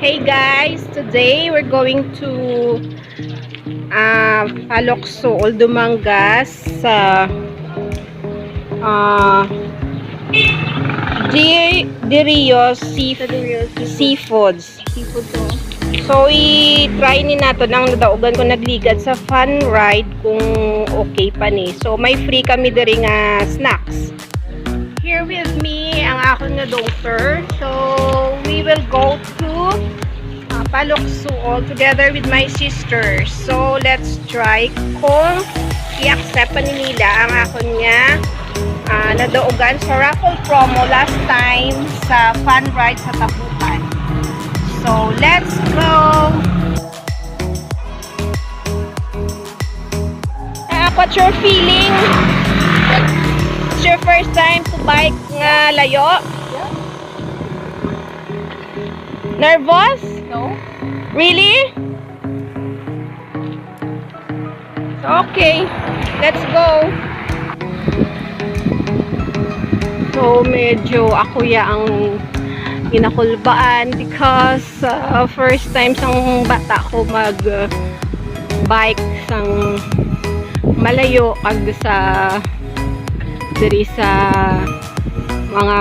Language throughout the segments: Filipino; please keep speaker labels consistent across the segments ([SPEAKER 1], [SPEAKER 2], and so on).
[SPEAKER 1] Hey guys, today we're going to Paloc Sool, Dumangas sa DeoRios Seafoods. So, i-try ni nato nang nadaugan ko nagligad sa fun ride kung okay pa ni. So, may free kami diri nga snacks. Here with me ang akong na daughter. So, we will go to Paloc Sool together with my sister. So, let's try kung i-accept pa ni nila ang akong niya nadaugan sa raffle promo last time sa fun ride sa Tapukan. So, let's go! What's your feeling? It's your first time to bike nga layo?
[SPEAKER 2] Yeah.
[SPEAKER 1] Nervous?
[SPEAKER 2] No.
[SPEAKER 1] Really? Okay, let's go. So, medyo ako ya ang inakulbaan because first time sang bata ko mag bike sang malayo kag sa diri sa mga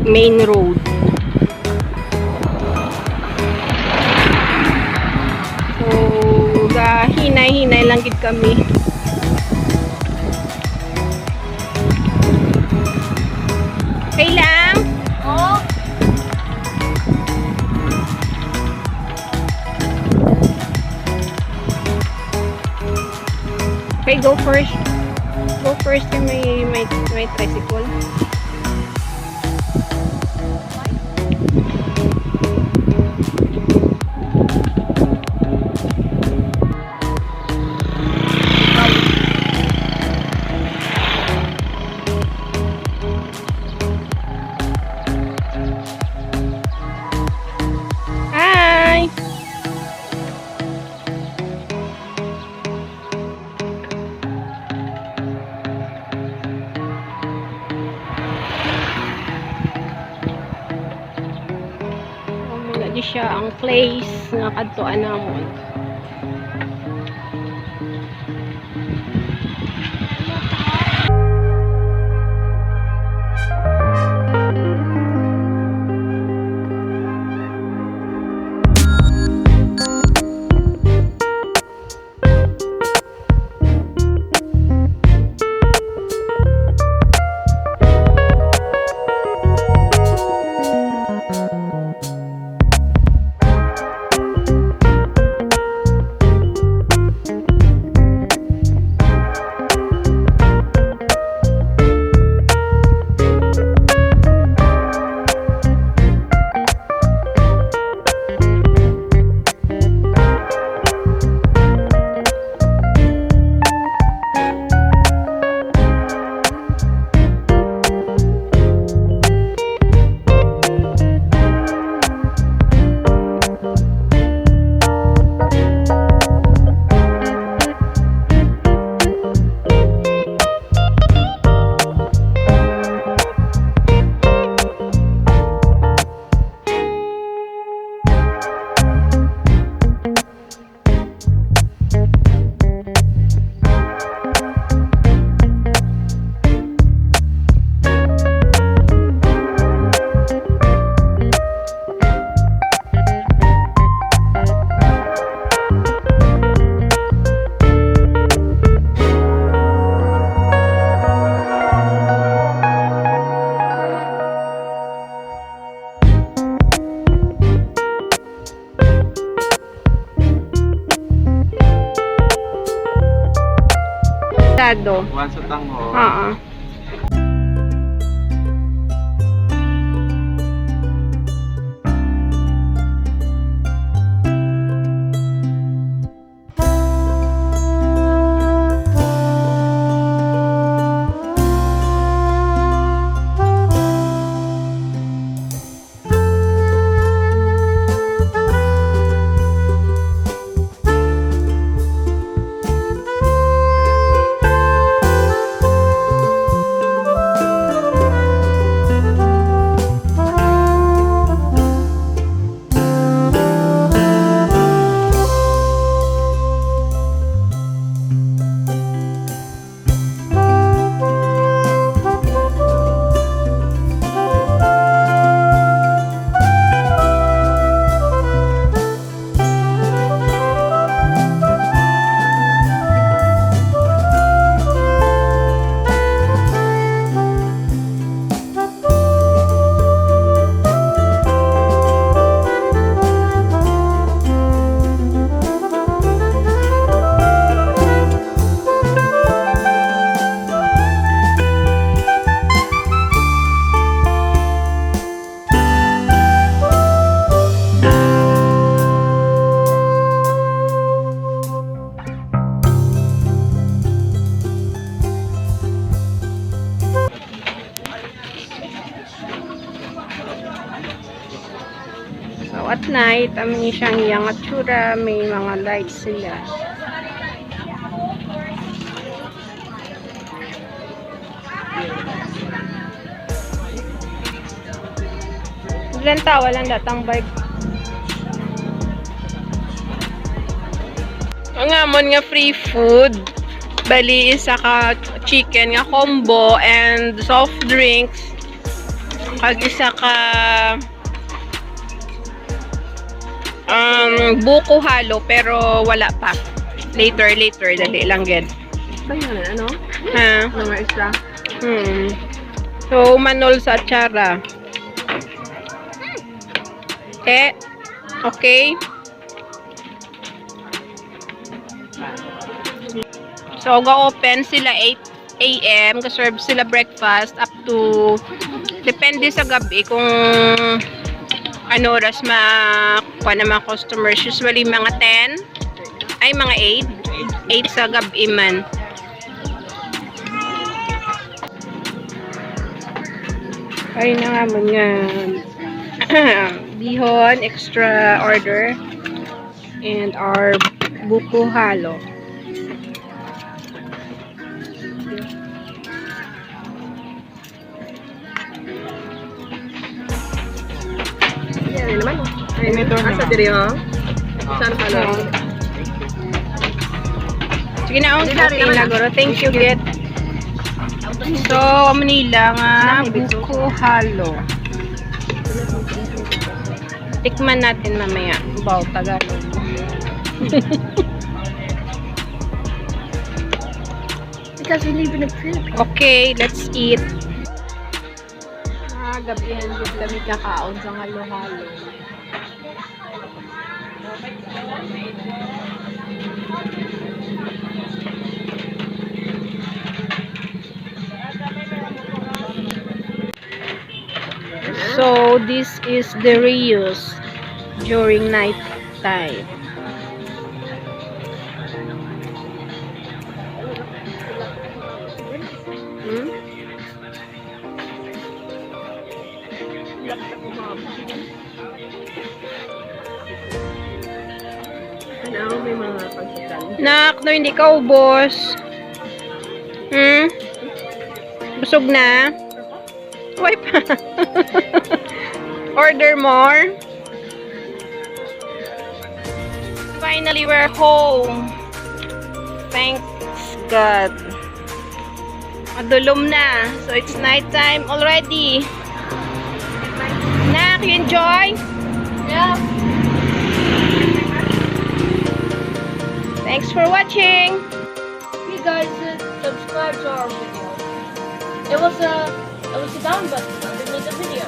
[SPEAKER 1] main road. So, hinay-hinay lang gid kami. Okay lang?
[SPEAKER 2] Oh.
[SPEAKER 1] Okay, go first. Go first yung may tricycle. Hi! Di siya ang place nga kadtuan namon.
[SPEAKER 3] Once sa tangho.
[SPEAKER 1] Oo. night, amin siyang iyang atsura, may mga lights sila. Ilan tao lang datang bike. Ang amon nga free food. Bali isa ka chicken nga combo and soft drinks. Kag isa ka buko halo pero wala pa. Later dali lang gid.
[SPEAKER 2] Ano?
[SPEAKER 1] Ha?
[SPEAKER 2] Mga extra.
[SPEAKER 1] So manol sa atsara. Okay. So, ga-open sila 8 AM. Ga-serve sila breakfast up to, depende sa gabi kung ano oras makuha na mga customers. Usually, mga 10. Ay, mga 8. 8 sa gabi man. Ay na nga mo nga. Bihon, extra order. And our buko halo.
[SPEAKER 2] Yan naman.
[SPEAKER 3] Ay, ito naman.
[SPEAKER 2] Asa diri ha? Saan ka na?
[SPEAKER 1] Sige na, okay na guro. Thank you, Get. So, Manila nga buko halo. Tikman natin mamaya. Baw, Tagalog.
[SPEAKER 2] Because we live in the Philippines.
[SPEAKER 1] Okay, let's eat.
[SPEAKER 2] Gabihan din kami kakaon sa halo-halo.
[SPEAKER 1] So, this is DeoRios during night time.
[SPEAKER 2] Ano, may mga pagsitan.
[SPEAKER 1] Nak, no, hindi ka ubos. Busog na? Why pa? Order more? Finally, we're home. Thanks God. Madulom na. So, it's night time already. Nak, you enjoy?
[SPEAKER 2] Yeah.
[SPEAKER 1] Thanks for watching.
[SPEAKER 2] You guys subscribe to our video. It was a down button underneath the video.